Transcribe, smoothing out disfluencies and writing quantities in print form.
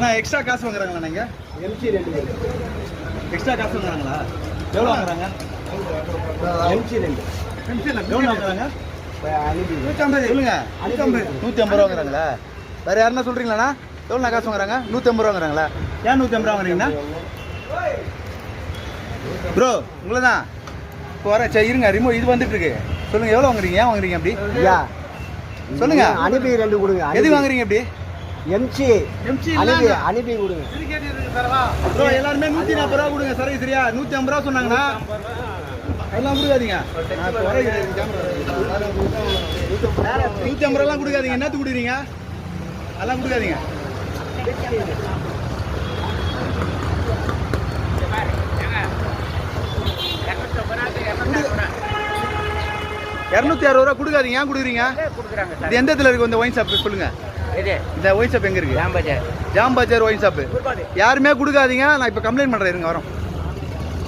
நான் எக்ஸ்ட்ரா காசு வாங்குறாங்களா நீங்கள்? எம்சி 2 எக்ஸ்ட்ரா காசு வாங்குறாங்களா? எவ்வளோ வாங்குறாங்க? எம்சி 2 எவ்வளோ வாங்குறாங்க? அனுப்பி 150 சொல்லுங்க. 150 ரூபா வாங்குறாங்களா? வேறு யாருன்னா சொல்கிறீங்களாண்ணா? எவ்வளோ காசு வாங்குறாங்க? 150 ரூபா வாங்குறாங்களா? ஏன் 150 ரூபா வாங்குறீங்கண்ணா? ப்ரோ உங்களை தான் இப்போ வர சரி இருங்க ரிமோட் இது வந்துட்டு இருக்கு. சொல்லுங்கள் எவ்வளோ வாங்குறீங்க? ஏன் வாங்குறீங்க அப்படி? ஐயா சொல்லுங்க. அனுப்பி 2 கொடுங்க. எது வாங்குறீங்க அப்படி? எம்சி அனுப்பி கொடுங்க. ப்ரோ எல்லாருமே 140 ரூபா கொடுங்க. சரி சரியா 150 ரூபா சொன்னாங்கண்ணா. அதெல்லாம் கொடுக்காதீங்க. 150 ரூபாலாம் கொடுக்காதீங்க. என்னத்துக்கு கொடுக்குறீங்க? அதெல்லாம் கொடுக்காதீங்க. 260 ரூபா கொடுக்காதீங்க. ஏன் கொடுக்குறீங்க? இது எந்த இடத்துல இருக்கு இந்த ஒயின் ஷாப் சொல்லுங்க. இந்த ஒயின் ஷாப் எங்க இருக்கு? ஜாம் பஜார் ஜாம் பஜார் ஒயின் ஷாப். யாருமே கொடுக்காதீங்க. நான் இப்போ கம்ப்ளைண்ட் பண்றேன். இருங்க வரோம்.